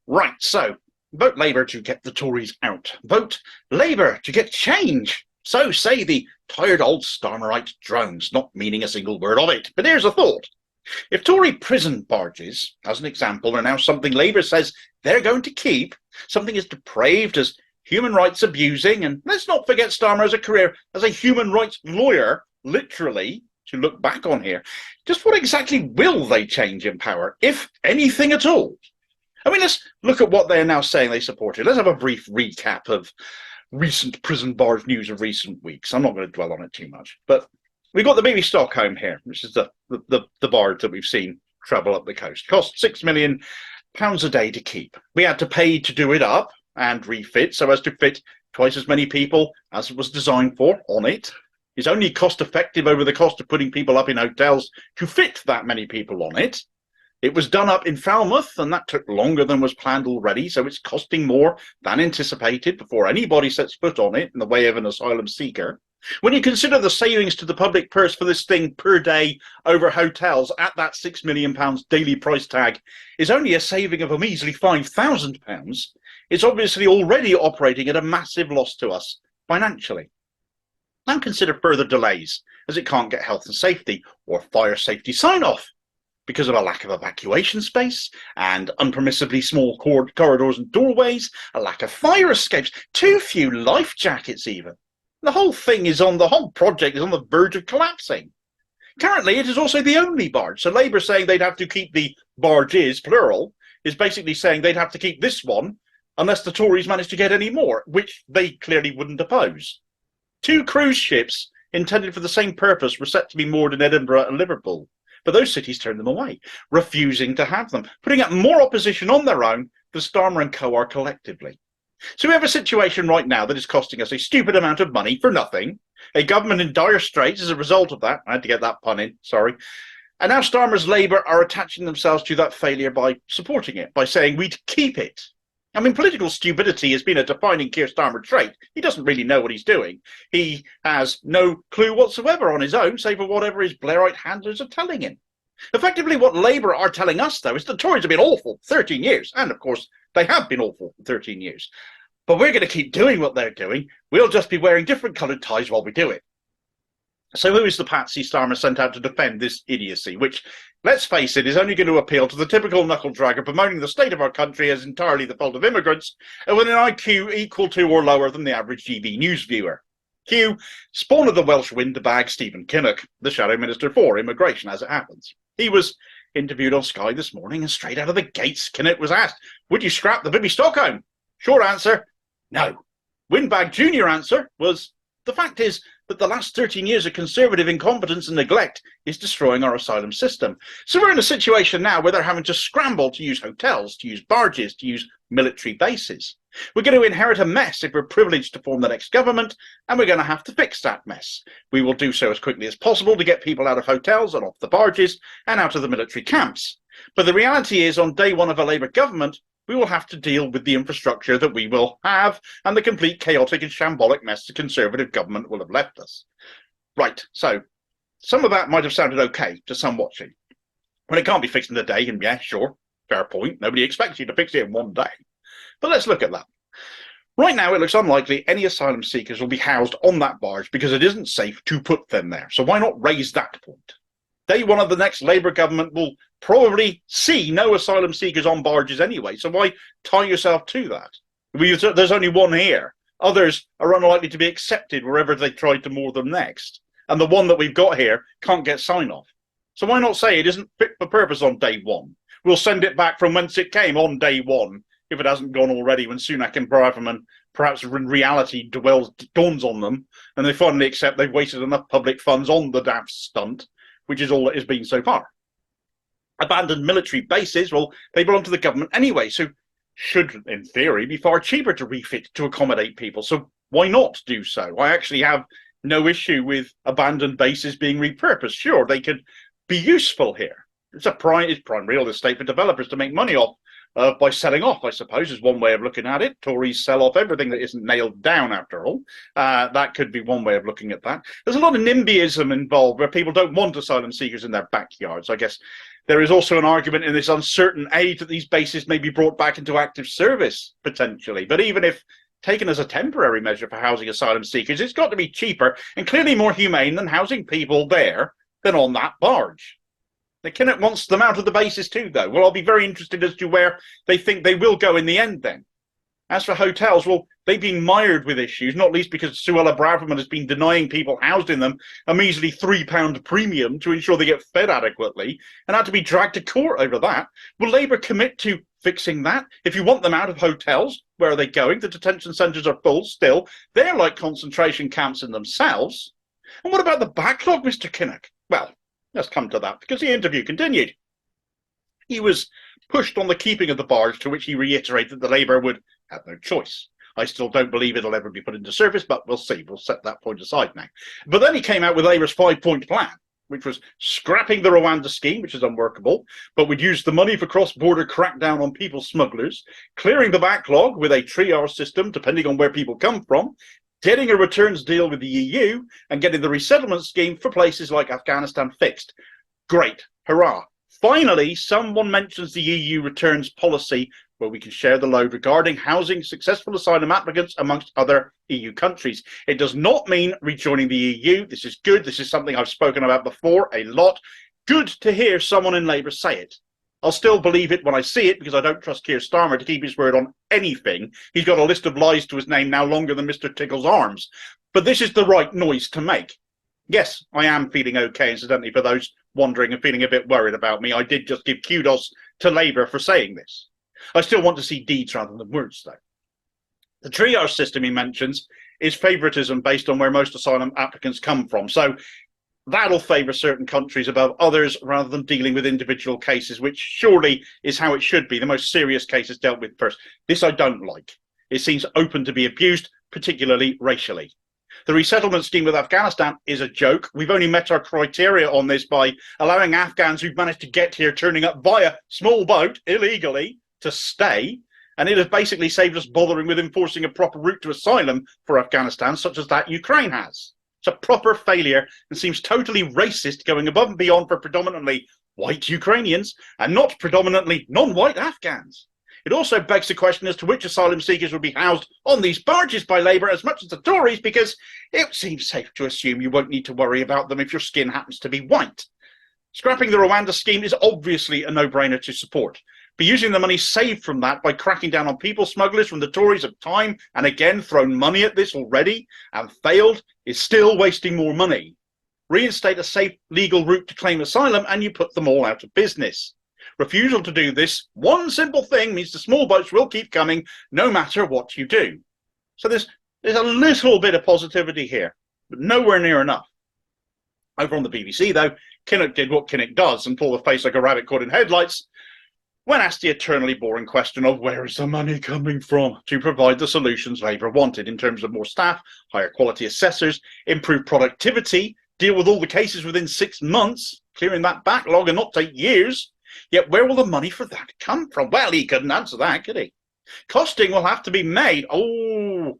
Right, so vote Labour to get the Tories out. Vote Labour to get change. So say the tired old Starmerite drones, not meaning a single word of it. But here's a thought. If Tory prison barges, as an example, are now something Labour says they're going to keep, something as depraved as human rights abusing, and let's not forget Starmer as a career as a human rights lawyer, literally, to look back on here, just what exactly will they change in power, if anything at all? I mean, let's look at what they're now saying they supported. Let's have a brief recap of recent prison barge news of recent weeks. I'm not going to dwell on it too much, but we've got the Bibby Stockholm here, which is the barge that we've seen travel up the coast. Cost £6 million a day to keep. We had to pay to do it up and refit so as to fit twice as many people as it was designed for on it. It's only cost effective over the cost of putting people up in hotels to fit that many people on it. It was done up in Falmouth, and that took longer than was planned already, so it's costing more than anticipated before anybody sets foot on it in the way of an asylum seeker. When you consider the savings to the public purse for this thing per day over hotels at that £6 million daily price tag is only a saving of a measly £5,000, it's obviously already operating at a massive loss to us financially. Now consider further delays, as it can't get health and safety or fire safety sign-off because of a lack of evacuation space and unpermissibly small corridors and doorways, a lack of fire escapes, too few life jackets even. The whole project is on the verge of collapsing. Currently, it is also the only barge, so Labour saying they'd have to keep the barges, plural, is basically saying they'd have to keep this one unless the Tories manage to get any more, which they clearly wouldn't oppose. 2 cruise ships intended for the same purpose were set to be moored in Edinburgh and Liverpool, but those cities turned them away, refusing to have them, putting up more opposition on their own than Starmer and Co are collectively. So we have a situation right now that is costing us a stupid amount of money for nothing, a government in dire straits as a result of that. I had to get that pun in, sorry. And now Starmer's Labour are attaching themselves to that failure by supporting it, by saying we'd keep it. I mean, political stupidity has been a defining Keir Starmer trait. He doesn't really know what he's doing. He has no clue whatsoever on his own, save for whatever his Blairite handlers are telling him. Effectively, what Labour are telling us, though, is the Tories have been awful for 13 years. And, of course, they have been awful for 13 years. But we're going to keep doing what they're doing. We'll just be wearing different coloured ties while we do it. So who is the patsy Starmer sent out to defend this idiocy, which, let's face it, is only going to appeal to the typical knuckle dragger bemoaning the state of our country as entirely the fault of immigrants, and with an IQ equal to or lower than the average GB News viewer? Q, spawn of the Welsh Windbag Stephen Kinnock, the Shadow Minister for Immigration, as it happens. He was interviewed on Sky this morning, and straight out of the gates, Kinnock was asked, would you scrap the Bibby Stockholm? Short answer, no. Windbag Junior answer was, the fact is that the last 13 years of Conservative incompetence and neglect is destroying our asylum system. So we're in a situation now where they're having to scramble to use hotels, to use barges, to use military bases. We're going to inherit a mess if we're privileged to form the next government, and we're going to have to fix that mess. We will do so as quickly as possible to get people out of hotels and off the barges and out of the military camps. But the reality is, on day one of a Labour government, we will have to deal with the infrastructure that we will have and the complete chaotic and shambolic mess the Conservative government will have left us. Right, so some of that might have sounded okay to some watching. Well, it can't be fixed in a day, and yeah, sure, fair point. Nobody expects you to fix it in one day. But let's look at that. Right now, it looks unlikely any asylum seekers will be housed on that barge because it isn't safe to put them there. So why not raise that point? Day one of the next Labour government will probably see no asylum seekers on barges anyway, so why tie yourself to that? There's only one here. Others are unlikely to be accepted wherever they try to moor them next. And the one that we've got here can't get sign-off. So why not say it isn't fit for purpose on day one? We'll send it back from whence it came on day one, if it hasn't gone already, when Sunak and Braverman perhaps in reality dawns on them, and they finally accept they've wasted enough public funds on the daft stunt, which is all it has been so far. Abandoned military bases, well, they belong to the government anyway, so should, in theory, be far cheaper to refit to accommodate people. So why not do so? I actually have no issue with abandoned bases being repurposed. Sure, they could be useful here. It's prime real estate for developers to make money off by selling off, I suppose, is one way of looking at it. Tories sell off everything that isn't nailed down, after all. That could be one way of looking at that. There's a lot of NIMBYism involved where people don't want asylum seekers in their backyards. I guess There is also an argument in this uncertain age that these bases may be brought back into active service, potentially. But even if taken as a temporary measure for housing asylum seekers, it's got to be cheaper and clearly more humane than housing people there than on that barge. Now, Kinnock wants them out of the bases too, though. Well, I'll be very interested as to where they think they will go in the end, then. As for hotels, well, they've been mired with issues, not least because Suella Braverman has been denying people housed in them a measly £3 premium to ensure they get fed adequately, and had to be dragged to court over that. Will Labour commit to fixing that? If you want them out of hotels, where are they going? The detention centres are full still. They're like concentration camps in themselves. And what about the backlog, Mr. Kinnock? Well, let's come to that, because the interview continued. He was pushed on the keeping of the barge, to which he reiterated that Labour would have no choice. I still don't believe it'll ever be put into service, but we'll see. We'll set that point aside now. But then he came out with Labour's 5-point plan, which was scrapping the Rwanda scheme, which is unworkable, but would use the money for cross-border crackdown on people smugglers, clearing the backlog with a triage system, depending on where people come from, getting a returns deal with the EU, and getting the resettlement scheme for places like Afghanistan fixed. Great. Hurrah. Finally, someone mentions the EU returns policy, where we can share the load regarding housing successful asylum applicants amongst other EU countries. It does not mean rejoining the EU. This is good. This is something I've spoken about before a lot. Good to hear someone in Labour say it. I'll still believe it when I see it, because I don't trust Keir Starmer to keep his word on anything. He's got a list of lies to his name now longer than Mr. Tickle's arms. But this is the right noise to make. Yes, I am feeling okay, incidentally, for those wondering and feeling a bit worried about me. I did just give kudos to Labour for saying this. I still want to see deeds rather than words, though. The triage system he mentions is favouritism based on where most asylum applicants come from. So that'll favour certain countries above others rather than dealing with individual cases, which surely is how it should be. The most serious cases dealt with first. This I don't like. It seems open to be abused, particularly racially. The resettlement scheme with Afghanistan is a joke. We've only met our criteria on this by allowing Afghans who've managed to get here turning up via small boat illegally to stay, and it has basically saved us bothering with enforcing a proper route to asylum for Afghanistan, such as that Ukraine has. It's a proper failure and seems totally racist, going above and beyond for predominantly white Ukrainians and not predominantly non-white Afghans. It also begs the question as to which asylum seekers would be housed on these barges by Labour as much as the Tories, because it seems safe to assume you won't need to worry about them if your skin happens to be white. Scrapping the Rwanda scheme is obviously a no-brainer to support. But using the money saved from that by cracking down on people smugglers, when the Tories have time and again thrown money at this already and failed, is still wasting more money. Reinstate a safe legal route to claim asylum and you put them all out of business. Refusal to do this one simple thing means the small boats will keep coming no matter what you do. So there's a little bit of positivity here, but nowhere near enough. Over on the BBC, though, Kinnock did what Kinnock does and pulled a face like a rabbit caught in headlights when asked the eternally boring question of where is the money coming from to provide the solutions Labour wanted in terms of more staff, higher quality assessors, improved productivity, deal with all the cases within 6 months, clearing that backlog and not take years. Yet where will the money for that come from? Well, he couldn't answer that, could he? Costing will have to be made. Oh,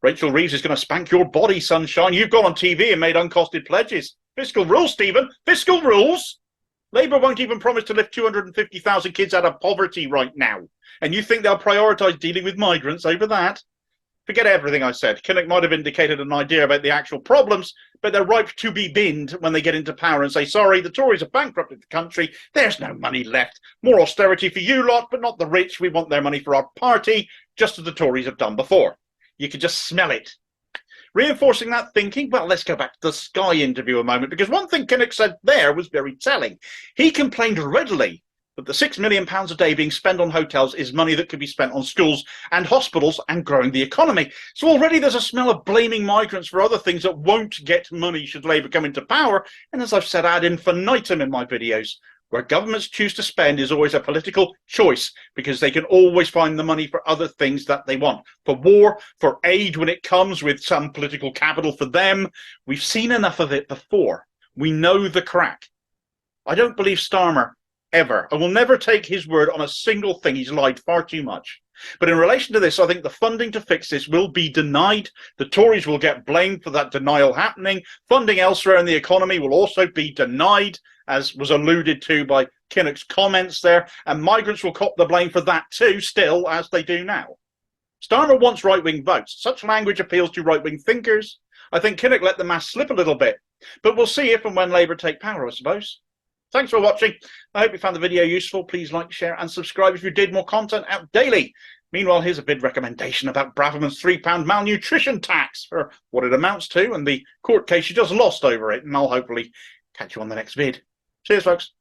Rachel Reeves is going to spank your body, sunshine. You've gone on TV and made uncosted pledges. Fiscal rules, Stephen. Fiscal rules. Labour won't even promise to lift 250,000 kids out of poverty right now. And you think they'll prioritise dealing with migrants over that? Forget everything I said. Kinnock might have indicated an idea about the actual problems, but they're ripe to be binned when they get into power and say, sorry, the Tories have bankrupted the country. There's no money left. More austerity for you lot, but not the rich. We want their money for our party, just as the Tories have done before. You could just smell it. Reinforcing that thinking, well, let's go back to the Sky interview a moment, because one thing Kinnock said there was very telling. He complained readily that the £6 million a day being spent on hotels is money that could be spent on schools and hospitals and growing the economy. So already there's a smell of blaming migrants for other things that won't get money should Labour come into power. And as I've said ad infinitum in my videos, where governments choose to spend is always a political choice, because they can always find the money for other things that they want. For war, for aid when it comes with some political capital for them. We've seen enough of it before. We know the crack. I don't believe Starmer ever. I will never take his word on a single thing. He's lied far too much. But in relation to this, I think the funding to fix this will be denied. The Tories will get blamed for that denial happening. Funding elsewhere in the economy will also be denied. as was alluded to by Kinnock's comments there, and migrants will cop the blame for that too, still, as they do now. Starmer wants right-wing votes. Such language appeals to right-wing thinkers. I think Kinnock let the mask slip a little bit, but we'll see if and when Labour take power, I suppose. Thanks for watching. I hope you found the video useful. Please like, share and subscribe if you did. More content out daily. Meanwhile, here's a bid recommendation about Braverman's £3 malnutrition tax for what it amounts to and the court case she just lost over it, and I'll hopefully catch you on the next vid. Cheers, folks.